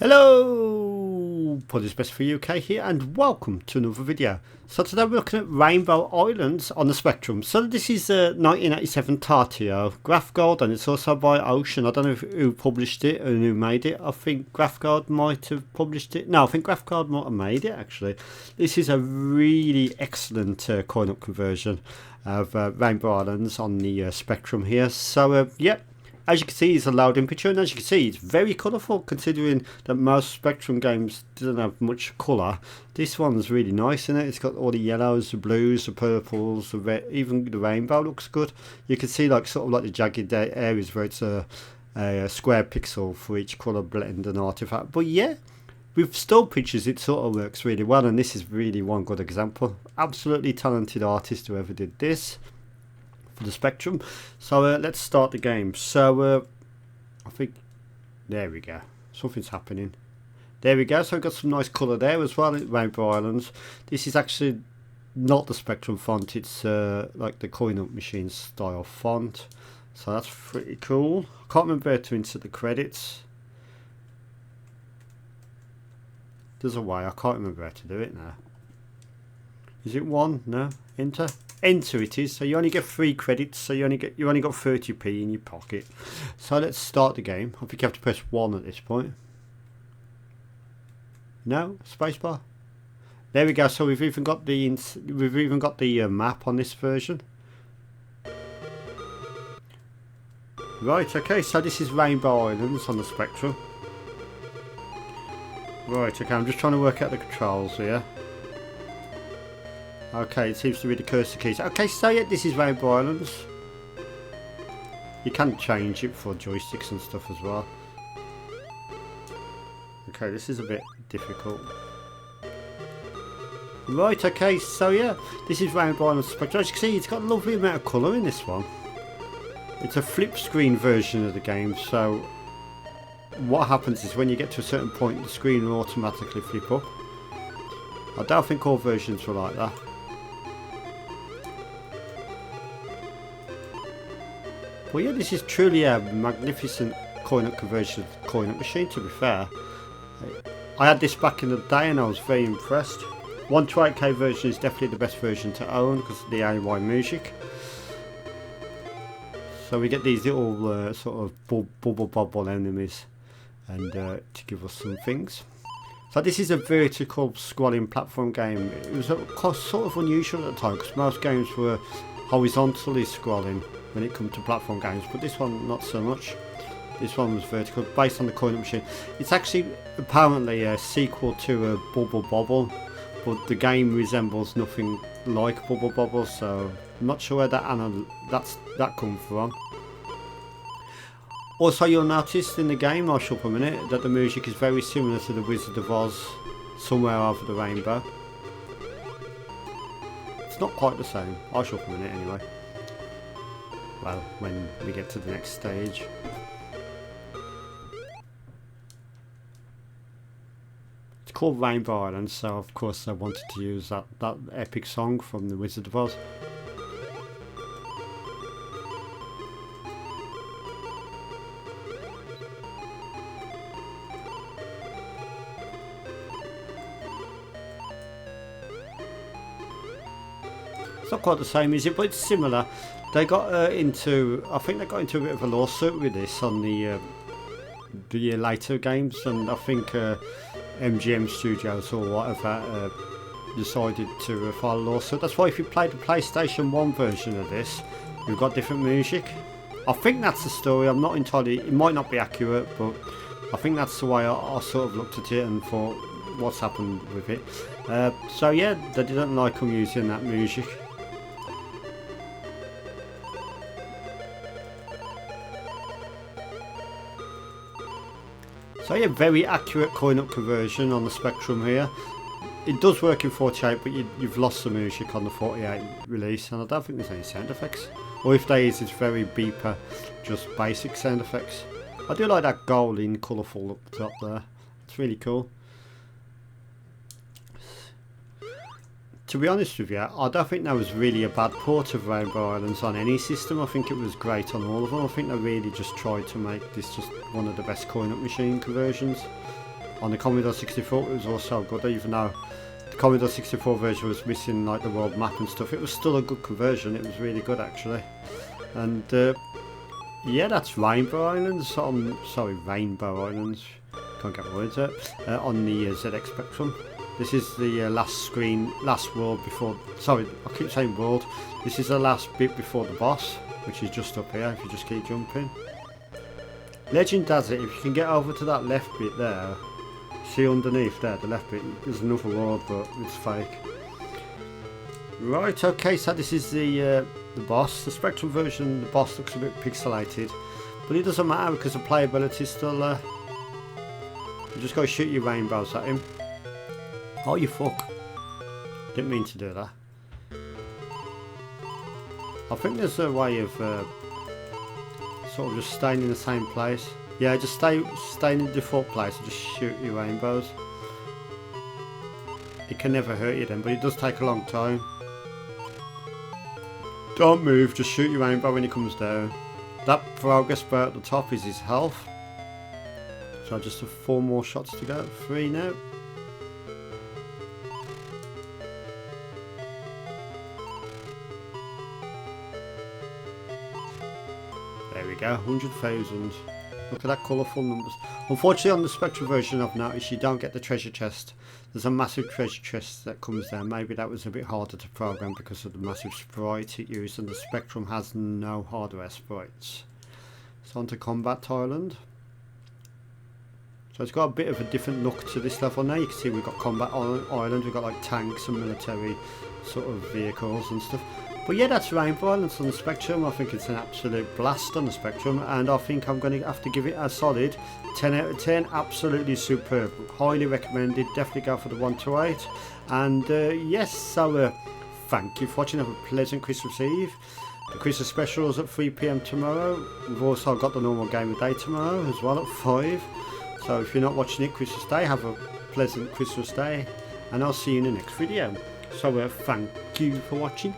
Hello, Poddy's Best for UK here, and welcome to another video. So today we're looking at Rainbow Islands on the Spectrum. So this is a 1987 Tartio Graphgold, and it's also by Ocean. I don't know who published it and who made it. I think Graphgold might have published it. No, I think Graphgold might have made it actually. This is a really excellent coin-up conversion of Rainbow Islands on the Spectrum here. So yeah. As you can see, it's a loading picture, and as you can see, it's very colourful considering that most Spectrum games didn't have much colour. This one's really nice, isn't it? It's got all the yellows, the blues, the purples, the red, even the rainbow looks good. You can see like sort of like the jagged areas where it's a square pixel for each colour blend and artifact. But yeah, with still pictures it sort of works really well, and this is really one good example. Absolutely talented artist whoever did this. The Spectrum. So let's start the game. So I think there we go, something's happening. There we go. So we've got some nice colour there as well in Rainbow Islands. This is actually not the Spectrum font, it's like the coin-up machine style font, so that's pretty cool. I can't remember how to insert the credits. There's a way, I can't remember how to do it now. Is it one? No, enter. Enter it is. So you only get 3 credits, so you only got 30p in your pocket. So let's start the game. I think you have to press 1 at this point. No, spacebar. There we go. So we've even got the map on this version. Right. Okay. So this is Rainbow Islands on the Spectrum. Right. Okay. I'm just trying to work out the controls here. Okay, it seems to be the cursor keys. Okay, so yeah, this is Rainbow Islands. You can change it for joysticks and stuff as well. Okay, this is a bit difficult. Right, okay, so yeah, this is Rainbow Islands Spectrum. As you can see, it's got a lovely amount of colour in this one. It's a flip screen version of the game, so what happens is when you get to a certain point, the screen will automatically flip up. I don't think all versions were like that. Well, yeah, this is truly a magnificent coin-up conversion coin-up machine, to be fair. I had this back in the day and I was very impressed. 1 to 8K version is definitely the best version to own because of the AY music. So we get these little sort of bubble bobble enemies and to give us some things. So this is a vertical scrolling platform game. It was sort of unusual at the time because most games were horizontally scrolling when it comes to platform games, but this one not so much. This one was vertical, based on the coin-up machine. It's actually apparently a sequel to a Bubble Bobble, but the game resembles nothing like Bubble Bobble, so I'm not sure where that come from. Also, you'll notice in the game, I'll show up a minute, that the music is very similar to the Wizard of Oz, Somewhere Over the Rainbow. It's not quite the same. I'll show up a minute anyway. Well, when we get to the next stage. It's called Rainbow Island, so of course I wanted to use that epic song from the Wizard of Oz. It's not quite the same, is it? But it's similar. They got into, I think they got into a bit of a lawsuit with this on the later games, and I think MGM Studios or whatever decided to file a lawsuit. That's why if you play the PlayStation 1 version of this, you've got different music. I think that's the story. I'm not entirely, it might not be accurate, but I think that's the way I sort of looked at it and thought, what's happened with it. So yeah, they didn't like them using that music. So yeah, very accurate coin-up conversion on the Spectrum here. It does work in 48, but you've lost the music on the 48 release, and I don't think there's any sound effects. Or if there is, it's very beeper, just basic sound effects. I do like that gold in colourful up top there. It's really cool. To be honest with you, I don't think that was really a bad port of Rainbow Islands on any system. I think it was great on all of them. I think they really just tried to make this just one of the best coin-up machine conversions. On the Commodore 64 it was also good, even though the Commodore 64 version was missing like the world map and stuff. It was still a good conversion, it was really good actually. And yeah, that's Rainbow Islands on, sorry, Rainbow Islands, can't get my words out, on the ZX Spectrum. This is the last world before, sorry, I keep saying world, this is the last bit before the boss, which is just up here if you just keep jumping. Legend has it, if you can get over to that left bit there, see underneath there, the left bit, there's another world but it's fake. Right, okay, so this is the boss. The Spectrum version, the boss looks a bit pixelated, but it doesn't matter because the playability is still there. You just go shoot your rainbows at him. Oh, you fuck. Didn't mean to do that. I think there's a way of sort of just staying in the same place. Yeah, just stay in the default place and just shoot your rainbows. It can never hurt you then, but it does take a long time. Don't move, just shoot your rainbow when he comes down. That progress bar at the top is his health. So just have 4 more shots to go. 3 now. There we go, 100,000. Look at that colourful numbers. Unfortunately on the Spectrum version I've noticed you don't get the treasure chest. There's a massive treasure chest that comes there. Maybe that was a bit harder to program because of the massive sprites it used, and the Spectrum has no hardware sprites. So on to Combat Island. So it's got a bit of a different look to this level now. You can see we've got Combat Island, we've got like tanks and military sort of vehicles and stuff. But yeah, that's Rainbow Islands on the Spectrum. I think it's an absolute blast on the Spectrum, and I think I'm going to have to give it a solid 10 out of 10. Absolutely superb, highly recommended. Definitely go for the 1 to 8. And yes, so thank you for watching. Have a pleasant Christmas Eve. The Christmas special is at 3 PM tomorrow. We've also got the normal game of day tomorrow as well at 5. So if you're not watching it Christmas Day, have a pleasant Christmas Day, and I'll see you in the next video. So thank you for watching.